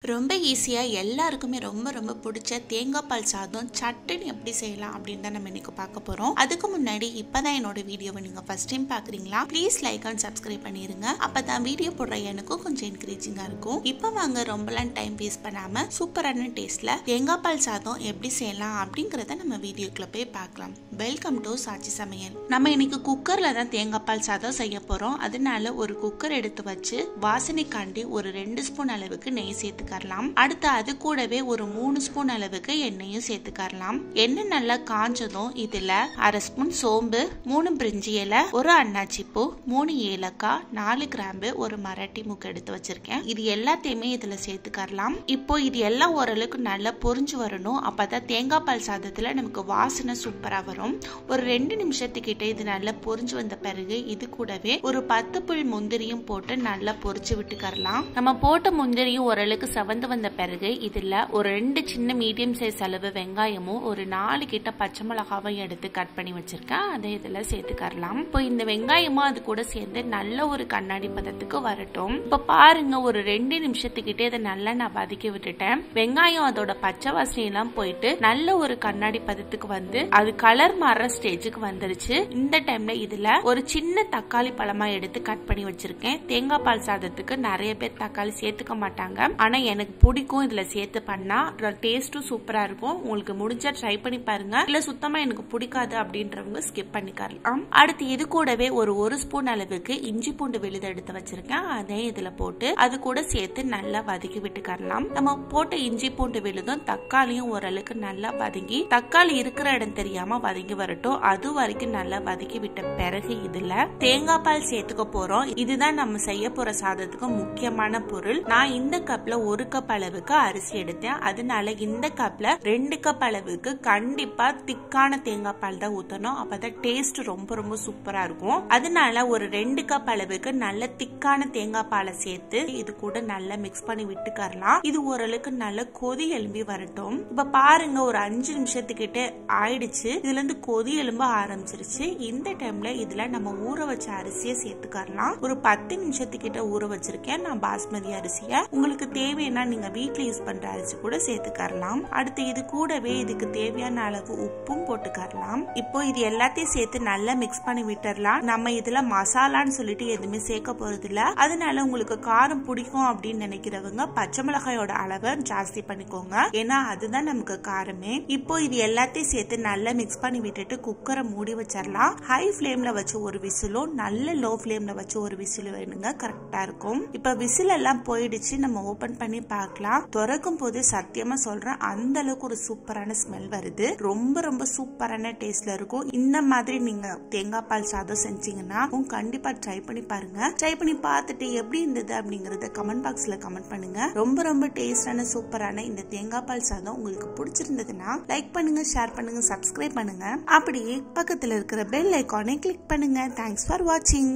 ரொம்ப ஈஸியா எல்லாருக்குமே ரொம்ப ரொம்ப பிடிச்ச தேங்காய் பால் சாதம் சட்டுன்னு எப்படி செய்யலாம் அப்படின்னு தான் நம்ம இன்னைக்கு பார்க்க போறோம். அதுக்கு முன்னாடி இப்பதான் என்னோட வீடியோவை நீங்க ஃபர்ஸ்ட் டைம் பாக்குறீங்களா, ப்ளீஸ் லைக் அண்ட் சப்ஸ்கிரைப் பண்ணிருங்க. அப்பதான் வீடியோ போடுற எனக்கும் கொஞ்சம் என்கரேஜிங்கா இருக்கும். இப்போ வாங்க ரொம்பலாம் டைம் வேஸ்ட் பண்ணாம சூப்பரான டேஸ்ட்ல தேங்காய் பால் சாதம் எப்படி செய்யலாம் அப்படிங்கறத நம்ம வீடியோக்குள்ள போய் பார்க்கலாம். வெல்கம் டு சாட்சி சமையல். நம்ம இன்னைக்கு குக்கர்ல தான் தேங்காய் பால் சாதம் செய்ய போறோம். அதனால ஒரு குக்கர் எடுத்து வச்சு வாசனைக்காண்டி ஒரு 2 ஸ்பூன் அளவுக்கு நெய் சேர்த்துக்கலாம். அடுத்து அது கூடவே ஒரு 3 ஸ்பூன் அளவுக்கு எண்ணெயும் சேர்த்துக்கலாம். எண்ணெய் நல்லா காஞ்சதும் இதுல 1/2 ஸ்பூன் சோம்பு, 3 பிரிஞ்சி இலை, 1 அன்னாச்சி பூ, 3 ஏலக்காய், 4 கிராம்பு, 1 மராட்டி மூக்கு எடுத்து வச்சிருக்கேன். இது எல்லாத்தையுமே இதுல சேர்த்துக்கலாம். இப்போ இது எல்லாம் ஓரளவுக்கு நல்லா பொரிஞ்சு வரணும். அப்பதான் தேங்காய் பால் சாதத்துல நமக்கு வாசனை சூப்பரா வரும். ஒரு 2 நிமிஷத்துக்கிட்ட இது நல்லா பொரிஞ்சு வந்த பிறகு இது கூடவே ஒரு 10 புல் முந்திரியும் போட்டு நல்லா பொரிச்சு விட்டுக்கலாம். நம்ம போட்ட முந்திரியும் ஓரளவுக்கு சவந்து வந்த பிறகு இதுல ஒரு 2 சின்ன மீடியம் சைஸ் அளவு வெங்காயமும் ஒரு 4 கிட்ட பச்சை மிளகாவும் எடுத்து கட் பண்ணி வச்சிருக்கேன். அதை இதுல சேர்த்துக்கலாம். இப்போ இந்த வெங்காயமும் அது கூட சேர்ந்து நல்ல ஒரு கண்ணாடி பதத்துக்கு வரட்டும். இப்ப பாருங்க, ஒரு 2 நிமிஷத்துக்கிட்டே இதை நல்லா நான் வதக்கி விட்டுட்டேன். வெங்காயம் அதோட பச்சை வாசனை எல்லாம் போயிட்டு நல்ல ஒரு கண்ணாடி பதத்துக்கு வந்து அது கலர் மாற ஸ்டேஜுக்கு வந்துருச்சு. இந்த டைம்ல இதுல ஒரு சின்ன தக்காளி பழமா எடுத்து கட் பண்ணி வச்சிருக்கேன். தேங்காய் பால் சாதத்துக்கு நிறைய பேர் தக்காளி சேர்த்துக்க மாட்டாங்க, ஆனா எனக்கு பிடிக்கும். இதுல சேர்த்து பண்ணா டேஸ்டும் சூப்பரா இருக்கும். உங்களுக்கு முடிஞ்சா ட்ரை பண்ணி பாருங்க. இல்ல சுத்தமா எனக்கு பிடிக்காது அப்படின்றவங்க ஸ்கிப் பண்ணிக்கலாம். அடுத்து இது கூடவே ஒரு ஸ்பூன் அளவுக்கு இஞ்சி பூண்டு விழுது எடுத்து வச்சிருக்கேன். அதே இதுல போட்டு அது கூட சேர்த்து நல்லா வதக்கி விட்டுக்கலாம். நம்ம போட்ட இஞ்சி பூண்டு விழுதும் தக்காளியும் ஓரளவுக்கு நல்லா வதங்கி தக்காளி இருக்கிற இடம் தெரியாம வதங்கி வரட்டும். அது வரைக்கும் நல்லா வதக்கி விட்ட பிறகு இதுல தேங்காய் பால் சேர்த்துக்க போறோம். இதுதான் நம்ம செய்ய போற சாதத்துக்கு முக்கியமான பொருள். நான் இந்த கப்ல 1 கப் அளவுக்கு அரிசி எடுத்தேன். அதனால இந்த கப்ல 2 கப் அளவுக்கு கண்டிப்பா திக்கான தேங்காய் பால் தான் ஊத்தணும். அப்பதான் டேஸ்ட் ரொம்ப ரொம்ப சூப்பரா இருக்கும். அதனால ஒரு 2 கப் அளவுக்கு நல்ல திக்கான தேங்காய் பாலை சேர்த்து இது கூட நல்லா மிக்ஸ் பண்ணி விட்டுக்கலாம். இது ஓரளவுக்கு நல்ல கொதி எலும்பி வரட்டும். இப்ப பாருங்க, ஒரு 5 நிமிஷத்துக்கிட்ட ஆயிடுச்சு. இதுல இருந்து கொதி எலும்ப ஆரம்பிச்சிருச்சு. இந்த டைம்ல இதுல நம்ம ஊற வச்ச அரிசியை சேர்த்துக்கலாம். ஒரு 10 நிமிஷத்துக்கிட்ட ஊற வச்சிருக்கேன் நான் பாஸ்மதி அரிசிய. உங்களுக்கு தேவைன்னா நீங்க வீட்டுல யூஸ் பண்ற அரிசி கூட சேர்த்துக்கலாம். அடுத்து இது கூடவே இதுக்கு தேவையான அளவு உப்பும் போட்டுக்கலாம். இப்போ இது எல்லாத்தையும் சேர்த்து நல்லா மிக்ஸ் பண்ணி விட்டுறலாம். நம்ம இதுல மசாலான்னு சொல்லிட்டு எதுவுமே சேர்க்க போறது இல்ல. அதனால உங்களுக்கு காரம் பிடிக்கும் அப்படின்னு நினைக்கிறவங்க பச்சை மிளகாயோட அளவை ஜாஸ்தி பண்ணிக்கோங்க. ஏன்னா அதுதான் நமக்கு காரமே. இப்போ இது எல்லாத்தையும் சேர்த்து நல்லா மிக்ஸ் பண்ணி விட்டுட்டு குக்கரை மூடி வச்சிடலாம். ஹை ஃபிளேம்ல வச்சு ஒரு விசிலும் நல்ல லோ ஃபிளேம்ல வச்சு ஒரு விசில் வேணுங்க, கரெக்டா இருக்கும். இப்ப விசில் எல்லாம் போயிடுச்சு. நம்ம ஓபன் பண்ணி பார்க்கலாம். திறக்கும் போது சத்தியமா சொல்றேன், அந்த அளவுக்கு ஒரு சூப்பரான ஸ்மெல் வருது. ரொம்ப ரொம்ப சூப்பரான டேஸ்ட்ல இருக்கும். இந்த மாதிரி நீங்க தேங்காய் பால் சாதம் செஞ்சீங்கன்னா கண்டிப்பா ட்ரை பண்ணி பாருங்க. ட்ரை பண்ணி பார்த்துட்டு எப்படி இருந்தது அப்படிங்கறத கமெண்ட் பாக்ஸ்ல கமெண்ட் பண்ணுங்க. ரொம்ப ரொம்ப டேஸ்டான சூப்பரான இந்த தேங்காய் பால் சாதம் உங்களுக்கு பிடிச்சிருந்ததுன்னா லைக் பண்ணுங்க, ஷேர் பண்ணுங்க, சப்ஸ்கிரைப் பண்ணுங்க. அப்படியே பக்கத்துல இருக்கிற பெல் ஐகானை கிளிக் பண்ணுங்க. தேங்க்ஸ் ஃபார் வாட்சிங்.